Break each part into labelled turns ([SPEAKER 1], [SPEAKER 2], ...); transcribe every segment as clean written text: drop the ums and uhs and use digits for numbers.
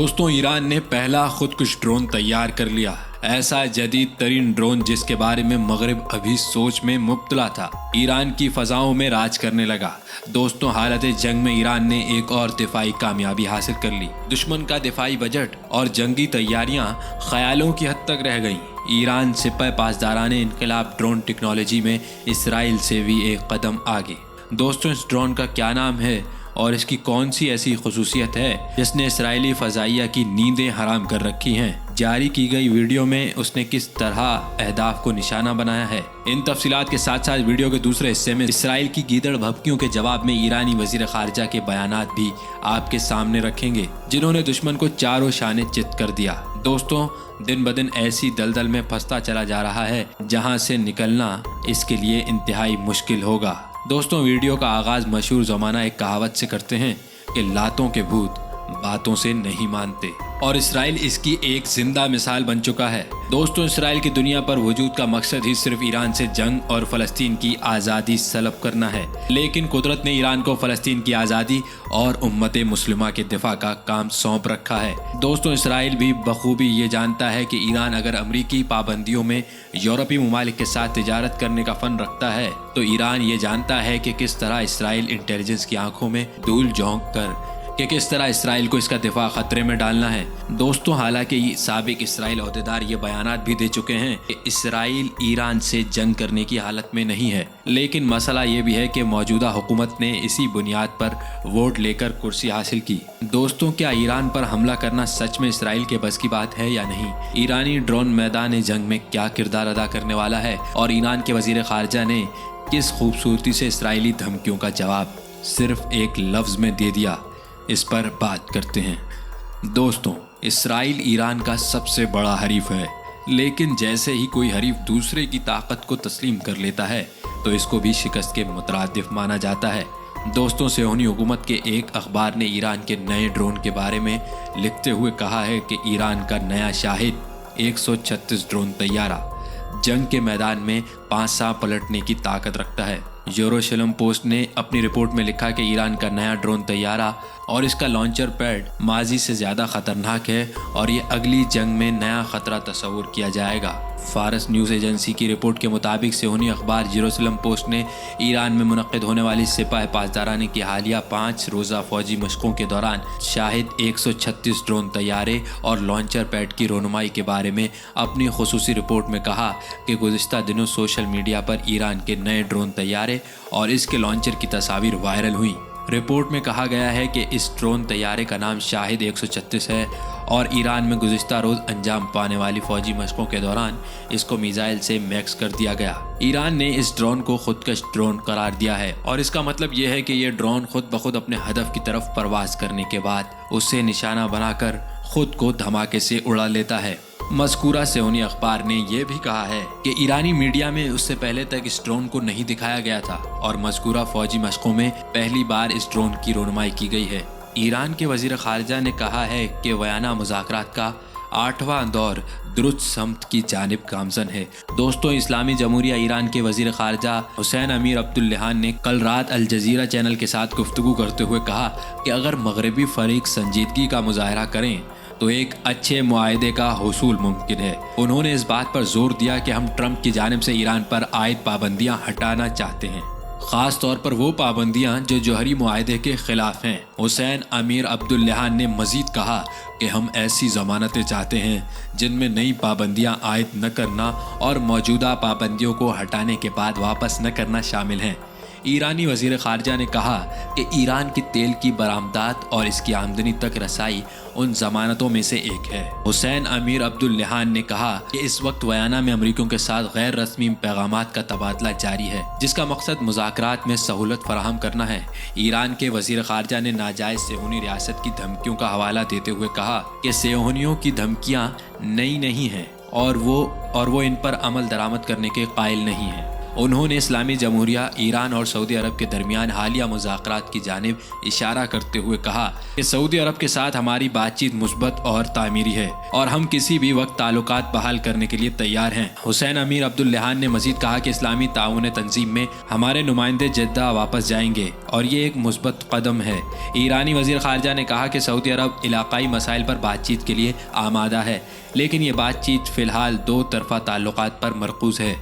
[SPEAKER 1] दोस्तों ईरान ने पहला खुदकुश ड्रोन तैयार कर लिया। ऐसा जदीद तरीन ड्रोन जिसके बारे में मगरिब अभी सोच में मुब्तला था, ईरान की फजाओं में राज करने लगा। दोस्तों हालत जंग में ईरान ने एक और दिफाई कामयाबी हासिल कर ली। दुश्मन का दिफाई बजट और जंगी तैयारियां ख्यालों की हद तक रह गईं। ईरान सिपह पासदाराने इनकलाब ड्रोन टेक्नोलॉजी में इसराइल से भी एक कदम आगे। दोस्तों इस ड्रोन का क्या नाम है और इसकी कौन सी ऐसी खुसूसियत है जिसने इसराइली फजाइया की नींदें हराम कर रखी हैं? जारी की गई वीडियो में उसने किस तरह अहदाफ को निशाना बनाया है? इन तफसीलात के साथ साथ वीडियो के दूसरे हिस्से में इसराइल की गीदड़ भभकियों के जवाब में ईरानी वजीर खारजा के बयानात भी आपके सामने रखेंगे, जिन्होंने दुश्मन को चारों शाने चित कर दिया। दोस्तों दिन ब दिन ऐसी दलदल में फंसता चला जा रहा है जहां से निकलना इसके लिए इंतहाई मुश्किल होगा। दोस्तों वीडियो का आगाज मशहूर ज़माना एक कहावत से करते हैं कि लातों के भूत बातों से नहीं मानते, और इसराइल इसकी एक जिंदा मिसाल बन चुका है। दोस्तों इसराइल की दुनिया पर वजूद का मकसद ही सिर्फ ईरान से जंग और फ़लस्तीन की आज़ादी सलब करना है, लेकिन कुदरत ने ईरान को फ़लस्तीन की आज़ादी और उम्मत मुस्लिमा के दिफा का काम सौंप रखा है। दोस्तों इसराइल भी बखूबी ये जानता है कि ईरान अगर अमरीकी पाबंदियों में यूरोपीय ममालिक के साथ तिजारत करने का फ़न रखता है तो ईरान ये जानता है कि किस तरह इसराइल इंटेलिजेंस की आंखों में धूल झोंक कर कि किस तरह इसराइल को इसका दिफा खतरे में डालना है। दोस्तों हालांकि साबिक इसराइल अहदेदार ये बयानात भी दे चुके हैं कि इसराइल ईरान से जंग करने की हालत में नहीं है, लेकिन मसला ये भी है कि मौजूदा हुकूमत ने इसी बुनियाद पर वोट लेकर कुर्सी हासिल की। दोस्तों क्या ईरान पर हमला करना सच में इसराइल के बस की बात है या नहीं? ईरानी ड्रोन मैदान जंग में क्या किरदार अदा करने वाला है और ईरान के वजीर खारजा ने किस खूबसूरती से इसराइली धमकियों का जवाब सिर्फ एक लफ्ज में दे दिया, इस पर बात करते हैं। दोस्तों इसराइल ईरान का सबसे बड़ा हरीफ है, लेकिन जैसे ही कोई हरीफ दूसरे की ताकत को तस्लीम कर लेता है तो इसको भी शिकस्त के मुतरादिफ माना जाता है। दोस्तों सेहूनी हुकूमत के एक अखबार ने ईरान के नए ड्रोन के बारे में लिखते हुए कहा है कि ईरान का नया शाहिद 136 ड्रोन तैयारा जंग के मैदान में 5 सांप पलटने की ताकत रखता है। यरूशलेम पोस्ट ने अपनी रिपोर्ट में लिखा कि ईरान का नया ड्रोन तैयारा और इसका लॉन्चर पैड माजी से ज़्यादा ख़तरनाक है और ये अगली जंग में नया ख़तरा तस्वुर किया जाएगा। फारस न्यूज़ एजेंसी की रिपोर्ट के मुताबिक सेहूनी अखबार यरूशलेम पोस्ट ने ईरान में मुनक़्क़िद होने वाली सिपाह पासदाराने की हालिया 5 रोज़ा फ़ौजी मशक़ों के दौरान शाहिद 136 ड्रोन तैयारे और लॉन्चर पैड की रोनुमाई के बारे में अपनी खुसूसी रिपोर्ट में कहा कि गुज़िश्ता दिनों सोशल मीडिया पर ईरान के नए ड्रोन तैयारे और इसके लॉन्चर की तस्वीर वायरल हुई। रिपोर्ट में कहा गया है कि इस ड्रोन तैयारे का नाम शाहिद 136 है और ईरान में गुज़िश्ता रोज़ अंजाम पाने वाली फ़ौजी मशक़ों के दौरान इसको मिसाइल से मैक्स कर दिया गया। ईरान ने इस ड्रोन को खुदकश ड्रोन करार दिया है और इसका मतलब यह है कि यह ड्रोन खुद ब खुद अपने हदफ की तरफ परवाज़ करने के बाद उसे निशाना बनाकर खुद को धमाके से उड़ा लेता है। मज़कूरा सेहूनी अखबार ने यह भी कहा है कि ईरानी मीडिया में उससे पहले तक इस ड्रोन को नहीं दिखाया गया था और मज़कूरा फ़ौजी मशक़ों में पहली बार इस ड्रोन की रोनुमाई की गई है। ईरान के वज़ीर ख़ारजा ने कहा है कि वयाना मुज़ाकरात का 8वां दौर दुरुस्त समत की जानिब गामज़न है। दोस्तों इस्लामी जमहूरिया ईरान के वज़ीर ख़ारजा हुसैन अमीर अब्दुल्लाहान ने कल रात अल जज़ीरा चैनल के साथ गुफ्तगू करते हुए कहा कि अगर मगरबी फ़रीक संजीदगी का मुज़ाहरा करें तो एक अच्छे मुआहदे का हुसूल मुमकिन है। उन्होंने इस बात पर जोर दिया कि हम ट्रंप की जानिब से ईरान पर आयद पाबंदियां हटाना चाहते हैं, ख़ास तौर पर वो पाबंदियां जो जौहरी मुआहदे के ख़िलाफ़ हैं। हुसैन अमीर अब्दुल्लाहान ने मज़ीद कहा कि हम ऐसी ज़मानतें चाहते हैं जिनमें नई पाबंदियां आयद न करना और मौजूदा पाबंदियों को हटाने के बाद वापस न करना शामिल हैं। ईरानी वज़ीर ख़ारजा ने कहा कि ईरान की तेल की बरामदात और इसकी आमदनी तक रसाई उन ज़मानतों में से एक है। हुसैन अमीर अब्दुल्लाहान ने कहा कि इस वक्त वयाना में अमरीकियों के साथ गैर रस्मी पैगामात का तबादला जारी है, जिसका मकसद मुज़ाकरात में सहूलत फराहम करना है। ईरान के वज़ीर ख़ारजा ने नाजायज़ सेहूनी रियासत की धमकियों का हवाला देते हुए कहा कि सेहूनियों की धमकियाँ नई नहीं हैं और वो इन पर अमल दरामद करने के कायल नहीं हैं। انہوں نے اسلامی جمہوریہ ایران اور سعودی عرب کے درمیان حالیہ مذاکرات کی جانب اشارہ کرتے ہوئے کہا کہ سعودی عرب کے ساتھ ہماری بات چیت مثبت اور تعمیری ہے اور ہم کسی بھی وقت تعلقات بحال کرنے کے لیے تیار ہیں۔ حسین امیر عبداللہان نے مزید کہا کہ اسلامی تعاون تنظیم میں ہمارے نمائندے جدہ واپس جائیں گے اور یہ ایک مثبت قدم ہے۔ ایرانی وزیر خارجہ نے کہا کہ سعودی عرب علاقائی مسائل پر بات چیت کے لیے آمادہ ہے، لیکن یہ بات چیت فی الحال دو طرفہ تعلقات پر مرکوز ہے۔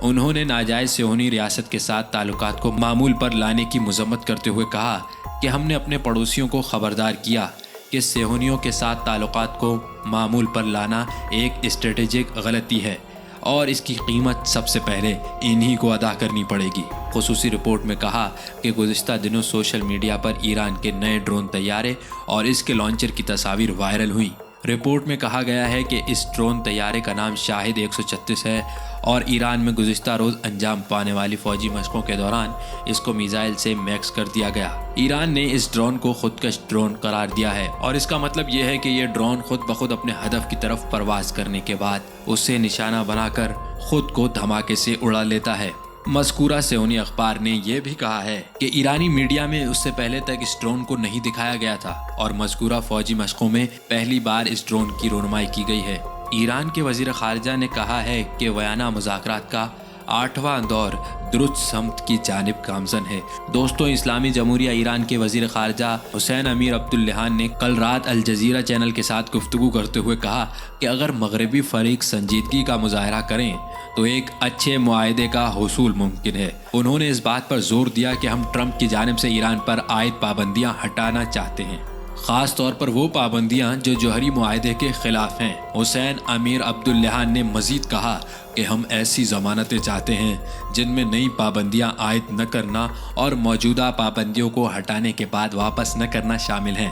[SPEAKER 1] انہوں نے ناجائز صہیونی ریاست کے ساتھ تعلقات کو معمول پر لانے کی مذمت کرتے ہوئے کہا کہ ہم نے اپنے پڑوسیوں کو خبردار کیا کہ صہیونیوں کے ساتھ تعلقات کو معمول پر لانا ایک اسٹریٹجک غلطی ہے اور اس کی قیمت سب سے پہلے انہی کو ادا کرنی پڑے گی۔ خصوصی رپورٹ میں کہا کہ گزشتہ دنوں سوشل میڈیا پر ایران کے نئے ڈرون طیارے اور اس کے لانچر کی تصاویر وائرل ہوئیں۔ رپورٹ میں کہا گیا ہے کہ اس ڈرون طیارے کا نام شاہد 136 ہے اور ایران میں گزشتہ روز انجام پانے والی فوجی مشقوں کے دوران اس کو میزائل سے میکس کر دیا گیا۔ ایران نے اس ڈرون کو خودکش ڈرون قرار دیا ہے اور اس کا مطلب یہ ہے کہ یہ ڈرون خود بخود اپنے ہدف کی طرف پرواز کرنے کے بعد اسے نشانہ بنا کر خود کو دھماکے سے اڑا لیتا ہے۔ مذکورہ صہیونی اخبار نے یہ بھی کہا ہے کہ ایرانی میڈیا میں اس سے پہلے تک اس ڈرون کو نہیں دکھایا گیا تھا اور مذکورہ فوجی مشقوں میں پہلی بار اس ڈرون کی رونمائی کی گئی ہے۔ ایران کے وزیر خارجہ نے کہا ہے کہ ویانا مذاکرات کا 8واں دور درست سمت کی جانب گامزن ہے۔ دوستوں، اسلامی جمہوریہ ایران کے وزیر خارجہ حسین امیر عبداللہان نے کل رات الجزیرہ چینل کے ساتھ گفتگو کرتے ہوئے کہا کہ اگر مغربی فریق سنجیدگی کا مظاہرہ کریں تو ایک اچھے معاہدے کا حصول ممکن ہے۔ انہوں نے اس بات پر زور دیا کہ ہم ٹرمپ کی جانب سے ایران پر عائد پابندیاں ہٹانا چاہتے ہیں، خاص طور پر وہ پابندیاں جو جوہری معاہدے کے خلاف ہیں۔ حسین امیر عبداللہان نے مزید کہا کہ ہم ایسی ضمانتیں چاہتے ہیں جن میں نئی پابندیاں عائد نہ کرنا اور موجودہ پابندیوں کو ہٹانے کے بعد واپس نہ کرنا شامل ہیں۔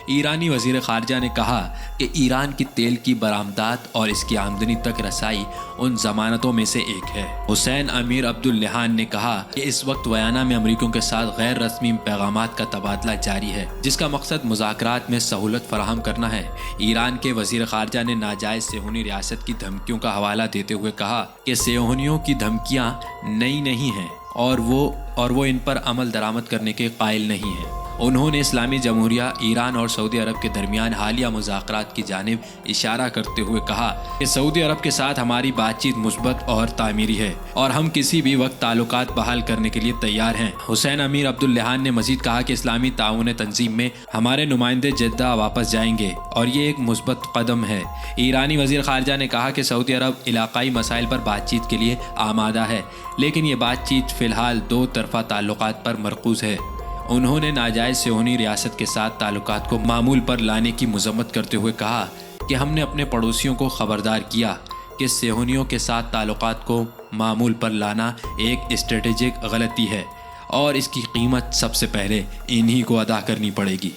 [SPEAKER 1] ایرانی وزیر خارجہ نے کہا کہ ایران کی تیل کی برآمدات اور اس کی آمدنی تک رسائی ان ضمانتوں میں سے ایک ہے۔ حسین امیر عبداللہان نے کہا کہ اس وقت ویانا میں امریکیوں کے ساتھ غیر رسمی پیغامات کا تبادلہ جاری ہے، جس کا مقصد مذاکرات میں سہولت فراہم کرنا ہے۔ ایران کے وزیر خارجہ نے ناجائز صہیونی ریاست کی دھمکیوں کا حوالہ دیتے ہوئے کہا کہ صہیونیوں کی دھمکیاں نئی نہیں ہیں اور وہ ان پر عمل درآمد کرنے کے قائل نہیں ہیں۔ انہوں نے اسلامی جمہوریہ ایران اور سعودی عرب کے درمیان حالیہ مذاکرات کی جانب اشارہ کرتے ہوئے کہا کہ سعودی عرب کے ساتھ ہماری بات چیت مثبت اور تعمیری ہے اور ہم کسی بھی وقت تعلقات بحال کرنے کے لیے تیار ہیں۔ حسین امیر عبداللہان نے مزید کہا کہ اسلامی تعاون تنظیم میں ہمارے نمائندے جدہ واپس جائیں گے اور یہ ایک مثبت قدم ہے۔ ایرانی وزیر خارجہ نے کہا کہ سعودی عرب علاقائی مسائل پر بات چیت کے لیے آمادہ ہے، لیکن یہ بات چیت فی الحال دو طرفہ تعلقات پر مرکوز ہے۔ انہوں نے ناجائز صہیونی ریاست کے ساتھ تعلقات کو معمول پر لانے کی مذمت کرتے ہوئے کہا کہ ہم نے اپنے پڑوسیوں کو خبردار کیا کہ صہیونیوں کے ساتھ تعلقات کو معمول پر لانا ایک اسٹریٹجک غلطی ہے اور اس کی قیمت سب سے پہلے انہی کو ادا کرنی پڑے گی۔